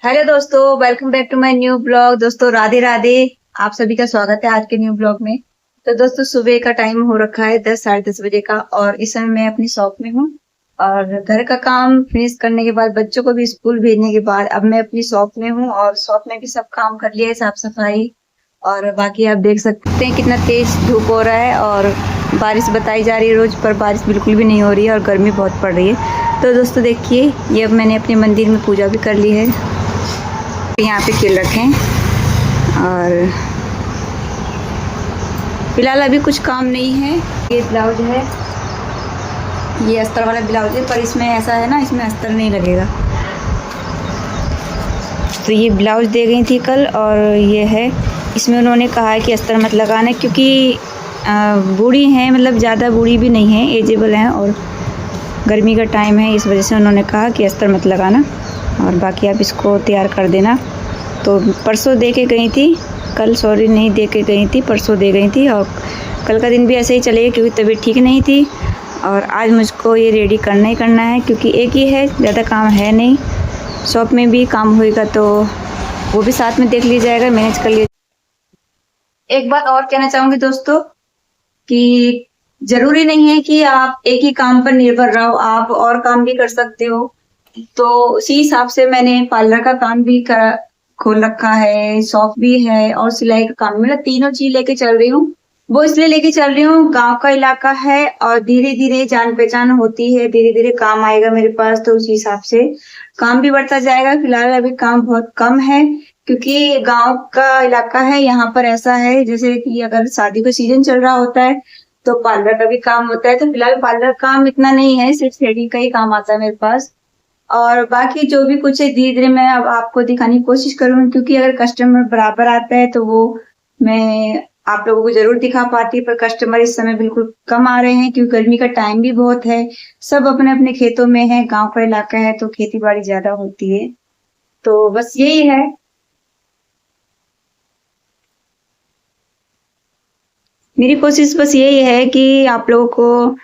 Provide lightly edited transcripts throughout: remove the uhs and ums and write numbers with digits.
Hello दोस्तों, welcome back to my new blog. दोस्तों राधे राधे। आप सभी का स्वागत है आज के न्यू ब्लॉग में। तो दोस्तों सुबह का टाइम हो रखा है 10 साढ़े 10 बजे का और इस समय मैं अपनी शॉप में हूँ। और घर का काम फिनिश करने के बाद, बच्चों को भी स्कूल भेजने के बाद अब मैं अपनी शॉप में हूँ और शॉप में भी सब काम कर लिया है, साफ सफाई। और बाकी आप देख सकते हैं कितना तेज धूप हो रहा है और बारिश बताई जा रही है रोज, पर बारिश बिल्कुल भी नहीं हो रही है और गर्मी बहुत पड़ रही है। तो दोस्तों देखिए, ये अब मैंने अपने मंदिर में पूजा भी कर ली है। यहाँ पे केले रखें और फिलहाल अभी कुछ काम नहीं है। ये ब्लाउज है, ये अस्तर वाला ब्लाउज है, पर इसमें ऐसा है ना, इसमें अस्तर नहीं लगेगा। तो ये ब्लाउज दे गई थी कल और ये है, इसमें उन्होंने कहा है कि अस्तर मत लगाना, क्योंकि बूढ़ी हैं, मतलब ज़्यादा बूढ़ी भी नहीं है, एजेबल हैं और गर्मी का टाइम है, इस वजह से उन्होंने कहा कि अस्तर मत लगाना और बाकी आप इसको तैयार कर देना। तो परसों दे के गई थी, कल सॉरी नहीं दे के गई थी, परसों दे गई थी। और कल का दिन भी ऐसे ही चलेगा क्योंकि तबीयत ठीक नहीं थी। और आज मुझको ये रेडी करना ही करना है क्योंकि एक ही है, ज़्यादा काम है नहीं। शॉप में भी काम होएगा तो वो भी साथ में देख लिया जाएगा, मैनेज कर लिया। एक बात और कहना चाहूँगी दोस्तों कि ज़रूरी नहीं है कि आप एक ही काम पर निर्भर रहो, आप और काम भी कर सकते हो। तो उसी हिसाब से मैंने पार्लर का काम भी खोल रखा है, शॉप भी है और सिलाई का काम, मतलब तीनों चीज लेके चल रही हूँ। वो इसलिए लेके चल रही हूँ, गांव का इलाका है और धीरे धीरे जान पहचान होती है, धीरे धीरे काम आएगा मेरे पास, तो उसी हिसाब से काम भी बढ़ता जाएगा। फिलहाल अभी काम बहुत कम है क्योंकि गांव का इलाका है। यहाँ पर ऐसा है जैसे कि अगर शादी का सीजन चल रहा होता है तो पार्लर का भी काम होता है। तो फिलहाल पार्लर काम इतना नहीं है, सिर्फ थ्रेडिंग का ही काम आता है मेरे पास। और बाकी जो भी कुछ है धीरे धीरे मैं अब आपको दिखाने की कोशिश करूंगी, क्योंकि अगर कस्टमर बराबर आता है तो वो मैं आप लोगों को जरूर दिखा पाती, पर कस्टमर इस समय बिल्कुल कम आ रहे हैं क्योंकि गर्मी का टाइम भी बहुत है। सब अपने अपने खेतों में है, गांव का इलाका है तो खेती बाड़ी ज्यादा होती है। तो बस यही है। मेरी कोशिश बस यही है कि आप लोगों को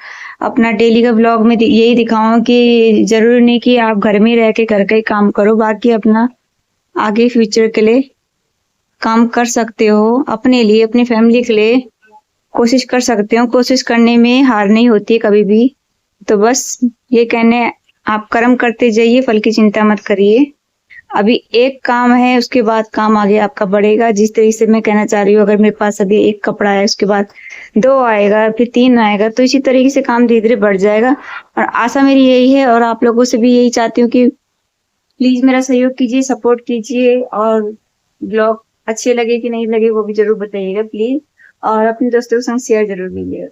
अपना डेली का ब्लॉग में यही दिखाऊं कि जरूरी नहीं कि आप घर में रह के घर का ही काम करो, बाकी अपना आगे फ्यूचर के लिए काम कर सकते हो, अपने लिए अपनी फैमिली के लिए कोशिश कर सकते हो। कोशिश करने में हार नहीं होती कभी भी। तो बस ये कहने, आप कर्म करते जाइए, फल की चिंता मत करिए। अभी एक काम है, उसके बाद काम आगे आपका बढ़ेगा। जिस तरीके से मैं कहना चाह रही हूँ, अगर मेरे पास अभी एक कपड़ा है, उसके बाद दो आएगा, फिर तीन आएगा, तो इसी तरीके से काम धीरे धीरे बढ़ जाएगा। और आशा मेरी यही है और आप लोगों से भी यही चाहती हूँ कि प्लीज मेरा सहयोग कीजिए, सपोर्ट कीजिए और ब्लॉग अच्छे लगे कि नहीं लगे वो भी जरूर बताइएगा प्लीज। और अपने दोस्तों के संग शेयर जरूर कीजिएगा।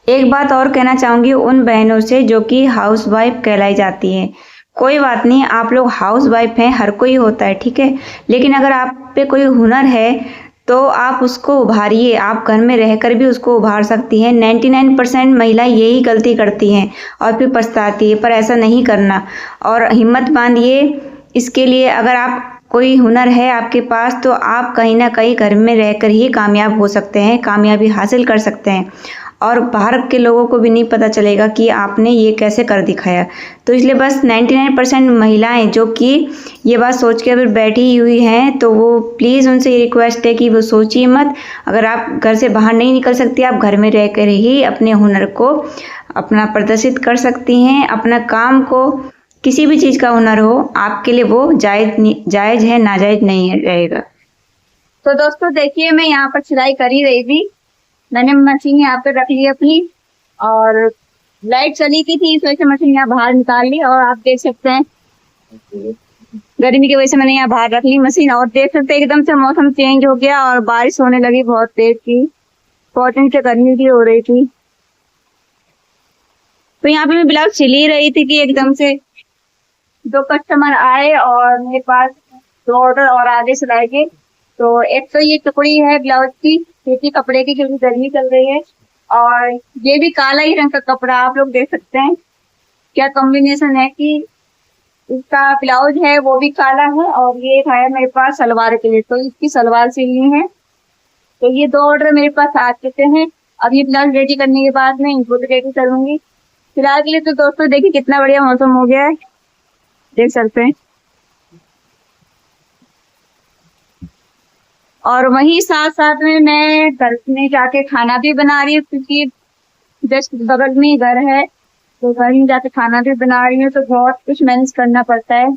एक बात और कहना चाहूंगी उन बहनों से जो कि हाउस वाइफ कहलाई जाती हैं। कोई बात नहीं, आप लोग हाउस वाइफ हैं, हर कोई होता है, ठीक है। लेकिन अगर आप पे कोई हुनर है तो आप उसको उभारिए, आप घर में रहकर भी उसको उभार सकती हैं। 99% महिला यही गलती करती हैं और फिर पछताती है, पर ऐसा नहीं करना। और हिम्मत बांधिए इसके लिए। अगर आप कोई हुनर है आपके पास तो आप कहीं ना कहीं घर में रहकर ही कामयाब हो सकते हैं, कामयाबी हासिल कर सकते हैं और बाहर के लोगों को भी नहीं पता चलेगा कि आपने ये कैसे कर दिखाया। तो इसलिए बस 99% महिलाएं जो कि ये बात सोच के अगर बैठी हुई हैं तो वो प्लीज़ उनसे ये रिक्वेस्ट है कि वो सोचिए मत। अगर आप घर से बाहर नहीं निकल सकती, आप घर में रहकर ही अपने हुनर को अपना प्रदर्शित कर सकती हैं। अपना काम को, किसी भी चीज़ का हुनर हो आपके लिए, वो जायज़ है, नाजायज़ नहीं रहेगा। तो दोस्तों देखिए, मैं यहाँ पर सिलाई कर ही रही थी, मैंने मशीन यहाँ पे रख ली अपनी और लाइट चली की थी इस वजह से मशीन यहाँ बाहर निकाल ली। और आप देख सकते हैं गर्मी की वजह से मैंने यहाँ बाहर रख ली मशीन। और देख सकते हैं एकदम से मौसम चेंज हो गया और बारिश होने लगी बहुत तेज की, कॉटन से गर्मी भी हो रही थी। तो यहाँ पे मैं ब्लाउज सिल ही रही थी कि एकदम से दो कस्टमर आए और मेरे पास दो ऑर्डर और आगे सिलाई के। तो एक तो ये टुकड़ी है ब्लाउज की, खेती कपड़े की, क्योंकि गर्मी चल रही है। और ये भी काला ही रंग का कपड़ा, आप लोग देख सकते हैं क्या कॉम्बिनेशन है कि इसका ब्लाउज है वो भी काला है और ये है मेरे पास सलवार के लिए, तो इसकी सलवार सिलनी है। तो ये दो ऑर्डर मेरे पास आ चुके हैं। अब ये ब्लाउज रेडी करने के बाद मैं इनको रेडी करूंगी फिलहाल के लिए तो दोस्तों देखिए कितना बढ़िया मौसम हो गया है, देख सकते हैं। और वहीं साथ साथ में मैं घर में जाके खाना भी बना रही हूँ, क्योंकि जस्ट बगल में ही घर है, तो घर में जाके खाना भी बना रही हूँ, तो बहुत कुछ मैनेज करना पड़ता है।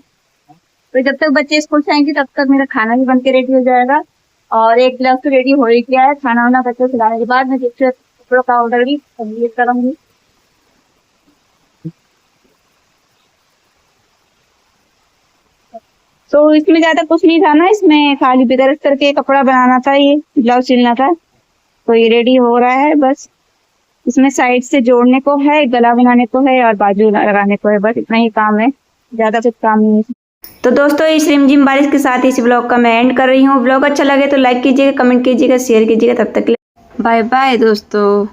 तो जब तक बच्चे स्कूल से आएंगे तब तक मेरा खाना भी बन के रेडी हो जाएगा, और एक गिलास तो रेडी हो ही गया है। खाना वाना बच्चों को खिलाने के बाद मैं दूसरे कपड़ों का ऑर्डर भी कंप्लीट करूंगी। तो इसमें ज्यादा कुछ नहीं था ना, इसमें खाली बिगरस करके कपड़ा बनाना था, ये ब्लाउज सिलना था, तो ये रेडी हो रहा है। बस इसमें साइड से जोड़ने को है, गला बनाने को है और बाजू लगाने को है, बस इतना ही काम है, ज्यादा कुछ काम नहीं है। तो दोस्तों इस रिमझिम बारिश के साथ इस ब्लॉग का मैं एंड कर रही हूँ। ब्लॉग अच्छा लगे तो लाइक कीजिएगा, कमेंट कीजिएगा, शेयर कीजिएगा। तब तक बाय बाय दोस्तों।